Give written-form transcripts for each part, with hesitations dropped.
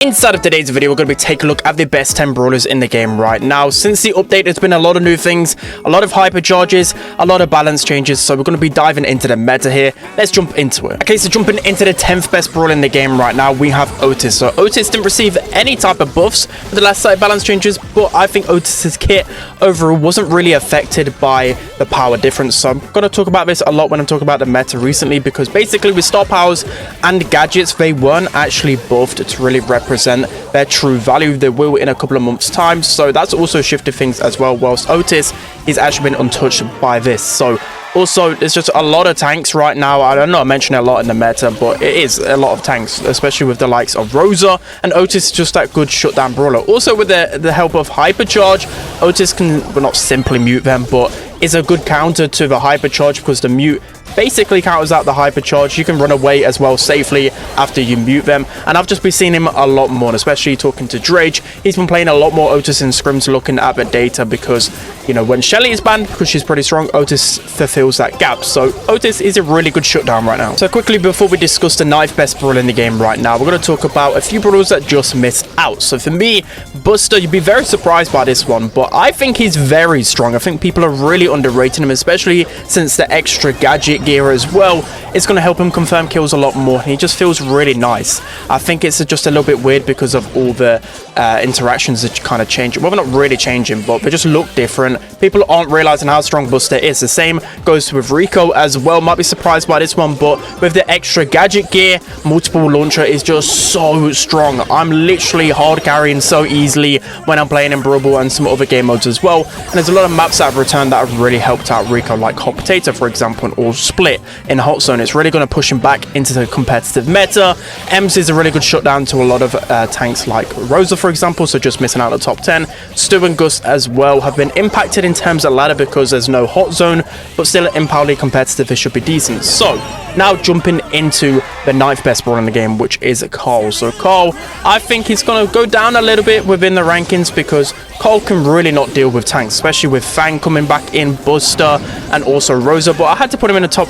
Inside of today's video, we're going to be taking a look at the best 10 brawlers in the game right now. Since the update, there's been a lot of new things, a lot of hypercharges, a lot of balance changes, so we're going to be diving into the meta here. Let's jump into it. Okay, so jumping into the 10th best brawler in the game right now, we have Otis. So Otis didn't receive any type of buffs for the last site balance changes, but I think Otis's kit overall wasn't really affected by the power difference. So I'm going to talk about this a lot when I'm talking about the meta recently, because basically with star powers and gadgets, they weren't actually buffed to really represent their true value. They will in a couple of months time, so that's also shifted things as well, whilst Otis is actually been untouched by this. So also there's just a lot of tanks right now. I don't know, I mention it a lot in the meta, but it is a lot of tanks, especially with the likes of Rosa, and Otis is just that good shutdown brawler. Also with the help of hypercharge, Otis can, well, not simply mute them, but is a good counter to the hypercharge, because the mute basically counters out the hypercharge. You can run away as well safely after you mute them, and I've just been seeing him a lot more, especially talking to Drage. He's been playing a lot more Otis in scrims, looking at the data, because you know when Shelly is banned, because she's pretty strong, Otis fulfills that gap. So Otis is a really good shutdown right now. So quickly, before we discuss the 9th best brawler in the game right now, we're going to talk about a few brawlers that just missed out. So for me, Buster, you'd be very surprised by this one, but I think he's very strong. I think people are really underrating him, especially since the extra gadget gear as well. It's going to help him confirm kills a lot more. He just feels really nice. I think it's just a little bit weird because of all the interactions that kind of change. Well, they're not really changing, but they just look different. People aren't realizing how strong Buster is. The same goes with Rico as well. Might be surprised by this one, but with the extra gadget gear, multiple launcher is just so strong. I'm literally hard carrying so easily when I'm playing in Brawl and some other game modes as well. And there's a lot of maps that have returned that have really helped out Rico, like Hot Potato, for example, or Split in Hot Zone. It's really going to push him back into the competitive meta. Ems is a really good shutdown to a lot of tanks like Rosa, for example, so just missing out the top 10. Stu and Gus as well have been impacted in terms of ladder because there's no Hot Zone, but still in Power League competitive, it should be decent. So now jumping into the 9th best brawler in the game, which is Carl. So Carl, I think he's going to go down a little bit within the rankings, because Carl can really not deal with tanks, especially with Fang coming back in, Buster, and also Rosa. But I had to put him in the top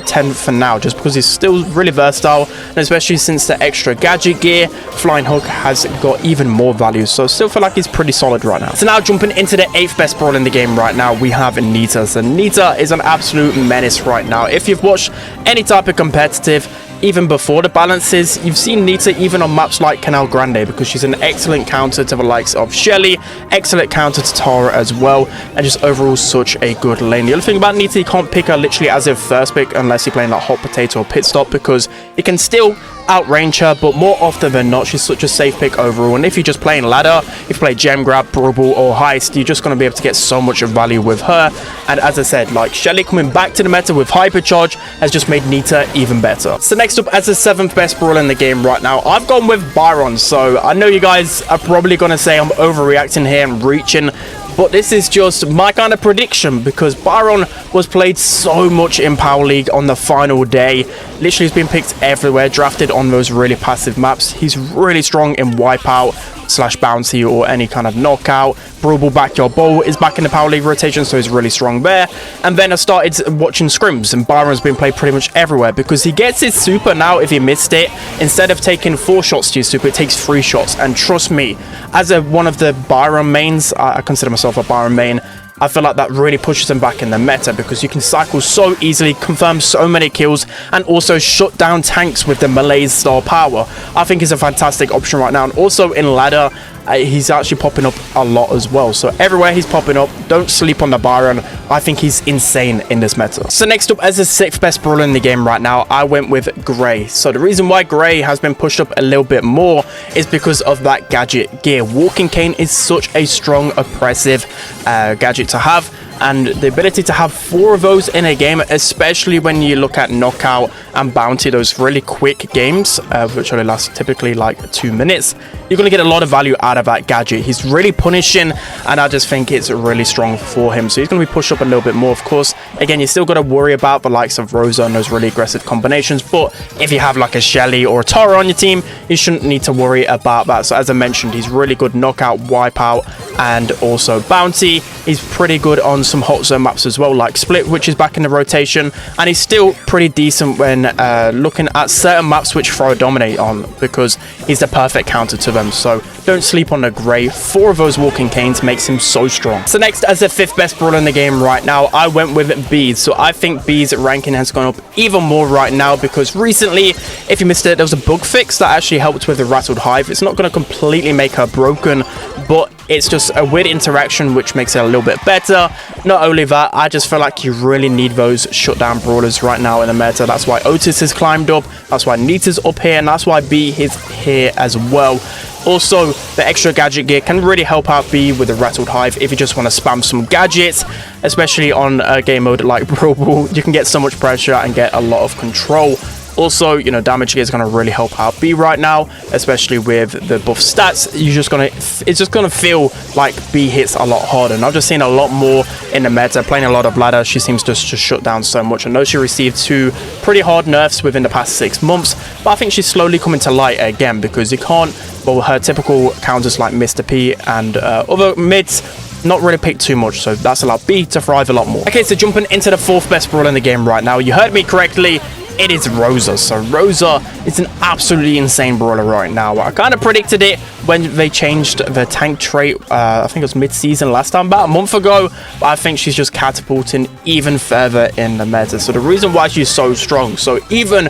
10 for now, just because he's still really versatile, and especially since the extra gadget gear, Flying Hook has got even more value. So I still feel like he's pretty solid right now. So now jumping into the 8th best brawler in the game right now, we have Nita. So Nita is an absolute menace right now. If you've watched any type of competitive, even before the balances, you've seen Nita even on maps like Canal Grande, because she's an excellent counter to the likes of Shelly, excellent counter to Tara as well, and just overall such a good lane. The other thing about Nita, you can't pick her literally as a first pick unless you're playing like Hot Potato or Pit Stop, because you can still outrange her, but more often than not, she's such a safe pick overall. And if you're just playing ladder, if you play gem grab, Brawl, or heist, you're just going to be able to get so much value with her. And as I said, like Shelly coming back to the meta with hypercharge has just made Nita even better. So next up, as the 7th best brawler in the game right now, I've gone with Byron. So I know you guys are probably going to say I'm overreacting here and reaching, but this is just my kind of prediction, because Byron was played so much in Power League on the final day. Literally, he's been picked everywhere, drafted on those really passive maps. He's really strong in Wipeout / Bounty or any kind of knockout. Brawl Backyard Bowl is back in the Power League rotation, so he's really strong there. And then I started watching scrims, and Byron's been played pretty much everywhere, because he gets his super now. If he missed it, instead of taking 4 shots to your super, it takes 3 shots. And trust me, as one of the Byron mains, I consider myself a Byron main, I feel like that really pushes him back in the meta, because you can cycle so easily, confirm so many kills, and also shut down tanks with the melee style power. I think he's a fantastic option right now. And also in ladder, he's actually popping up a lot as well. So everywhere he's popping up, don't sleep on the Byron. I think he's insane in this meta. So next up, as the 6th best brawler in the game right now, I went with Gray. So the reason why Gray has been pushed up a little bit more is because of that gadget gear. Walking Cane is such a strong, oppressive gadget to have, and the ability to have 4 of those in a game, especially when you look at knockout and bounty, those really quick games, which only last typically like 2 minutes, you're going to get a lot of value out of that gadget. He's really punishing, and I just think it's really strong for him. So he's going to be pushed up a little bit more. Of course, Again, you still got to worry about the likes of Rosa and those really aggressive combinations, but if you have like a Shelly or a Tara on your team, you shouldn't need to worry about that. So as I mentioned, he's really good knockout, wipeout, and also bounty. He's pretty good on some hot zone maps as well, like Split, which is back in the rotation, and he's still pretty decent when looking at certain maps which Throw dominate on, because he's the perfect counter to them. So don't sleep on the Grey. 4 of those walking canes makes him so strong. So next, as the 5th best brawler in the game right now, I went with Bees. So I think Bees ranking has gone up even more right now, because recently, if you missed it, there was a bug fix that actually helped with the Rattled Hive. It's not going to completely make her broken, but it's just a weird interaction which makes it a little bit better. Not only that, I just feel like you really need those shutdown brawlers right now in the meta. That's why Otis has climbed up, that's why Nita's up here, and that's why B is here as well. Also, the extra gadget gear can really help out B with the Rattled Hive if you just want to spam some gadgets, especially on a game mode like Brawl. You can get so much pressure and get a lot of control. Also, you know, damage gear is going to really help out B right now, especially with the buff stats. It's just gonna feel like B hits a lot harder. And I've just seen a lot more in the meta, playing a lot of ladder. She seems to just shut down so much. I know she received 2 pretty hard nerfs within the past 6 months, but I think she's slowly coming to light again, because you can't, well, her typical counters like Mr. P and other mids not really pick too much, so that's allowed B to thrive a lot more. Okay, so jumping into the 4th best brawler in the game right now, you heard me correctly. It is Rosa. So Rosa is an absolutely insane brawler right now. I kind of predicted it when they changed the tank trait. I think it was mid-season last time, about a month ago. But I think she's just catapulting even further in the meta. So the reason why she's so strong, so even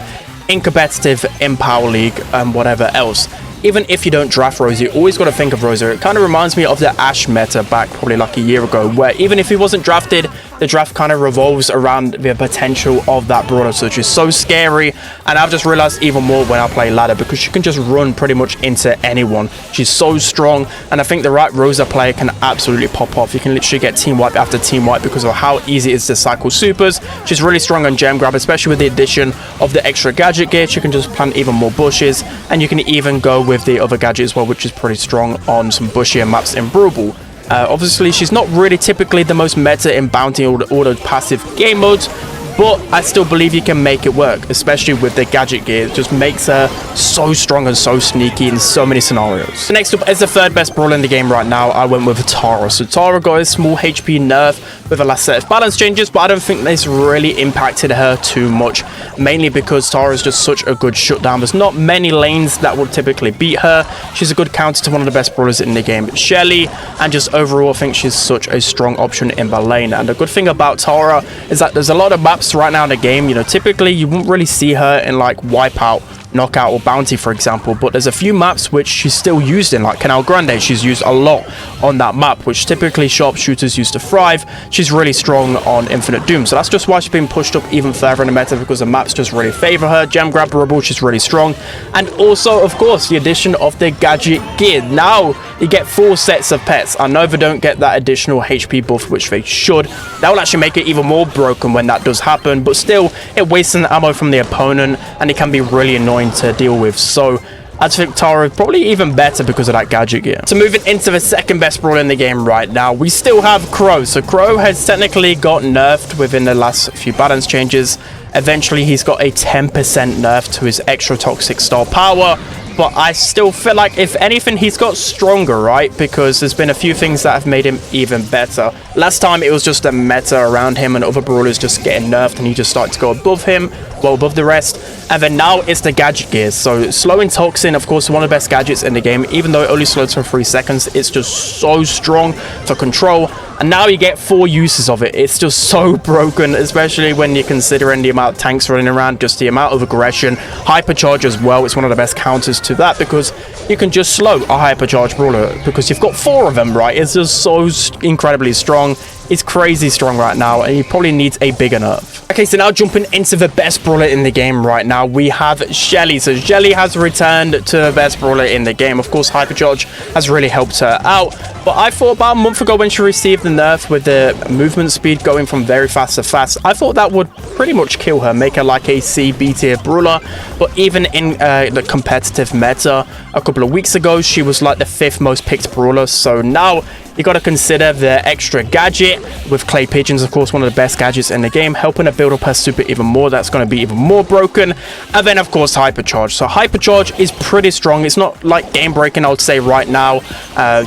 in competitive, in Power League, and whatever else, even if you don't draft Rosa, you always got to think of Rosa. It kind of reminds me of the Ashe meta back probably like a year ago, where even if he wasn't drafted, the draft kind of revolves around the potential of that brawler. So she's so scary, and I've just realized even more when I play ladder, because she can just run pretty much into anyone. She's so strong, and I think the right Rosa player can absolutely pop off. You can literally get team wipe after team wipe because of how easy it is to cycle supers. She's really strong on gem grab, especially with the addition of the extra gadget gear. She can just plant even more bushes, and you can even go with the other gadget as well, which is pretty strong on some bushier maps in Brawl. Obviously, she's not really typically the most meta in bounty or the passive game modes, but I still believe you can make it work, especially with the gadget gear. It just makes her so strong and so sneaky in so many scenarios. So next up, as the 3rd best brawler in the game right now, I went with Tara. So Tara got a small HP nerf with the last set of balance changes, but I don't think this really impacted her too much, mainly because Tara is just such a good shutdown. There's not many lanes that would typically beat her. She's a good counter to one of the best brawlers in the game, Shelly, and just overall, I think she's such a strong option in the lane. And the good thing about Tara is that there's a lot of maps right now in the game, you know, typically you won't really see her in like Wipeout, Knockout, or Bounty, for example, but there's a few maps which she's still used in, like Canal Grande. She's used a lot on that map, which typically sharpshooters used to thrive. She's really strong on Infinite Doom, so that's just why she's been pushed up even further in the meta, because the maps just really favor her. Gem Grab Rubble, she's really strong, and also, of course, the addition of the gadget gear. Now you get 4 sets of pets. I know they don't get that additional HP buff, which they should. That will actually make it even more broken when that does happen, but still, it wastes an ammo from the opponent, and it can be really annoying to deal with. So I think Tara is probably even better because of that gadget gear. So moving into the 2nd best brawler in the game right now, we still have Crow. So Crow has technically got nerfed within the last few balance changes. Eventually he's got a 10% nerf to his extra toxic star power, but I still feel like if anything he's got stronger, right? Because there's been a few things that have made him even better. Last time it was just a meta around him and other brawlers just getting nerfed, and he just started to go above him, well above the rest. And then now it's the gadget gears. So slowing Toxin, of course, one of the best gadgets in the game. Even though it only slows for 3 seconds, it's just so strong for control. And now you get 4 uses of it. It's just so broken, especially when you're considering the amount of tanks running around, just the amount of aggression. Hypercharge as well, it's one of the best counters to that, because you can just slow a hypercharge brawler because you've got 4 of them, right? It's just so incredibly strong. It's crazy strong right now, and he probably needs a bigger nerf. Okay, so now jumping into the best brawler in the game right now, we have Shelly. So Shelly has returned to the best brawler in the game. Of course, Hypercharge has really helped her out, but I thought about a month ago when she received the nerf with the movement speed going from very fast to fast, I thought that would pretty much kill her, make her like a C, B tier brawler. But even in the competitive meta a couple of weeks ago, she was like the 5th most picked brawler. So now You got to consider the extra gadget with clay pigeons, of course, one of the best gadgets in the game, helping to build up her super even more. That's going to be even more broken. And then, of course, hypercharge. So hypercharge is pretty strong. It's not like game breaking, I would say, right now.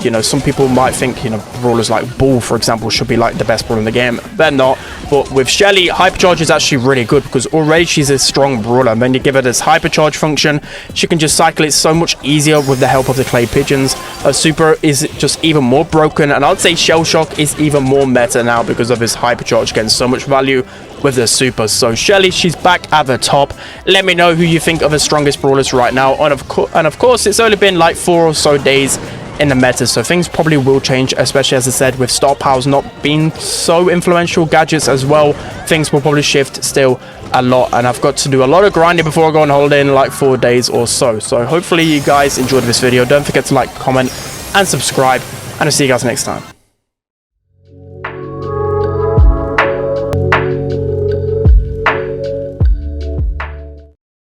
You know, some people might think, you know, brawlers like Brawl, for example, should be like the best brawler in the game. They're not. But with Shelly, hypercharge is actually really good because already she's a strong brawler. And then you give her this hypercharge function, she can just cycle it so much easier with the help of the clay pigeons. Her super is just even more broken, and I'd say Shell Shock is even more meta now because of his hypercharge, getting so much value with the super. So Shelly, she's back at the top. Let me know who you think are the strongest brawlers right now, and of course it's only been like 4 or so days in the meta, so things probably will change, especially as I said, with star powers not being so influential, gadgets as well. Things will probably shift still a lot, and I've got to do a lot of grinding before I go on holiday in like 4 days or so. So hopefully you guys enjoyed this video. Don't forget to like, comment and subscribe, and I'll see you guys next time.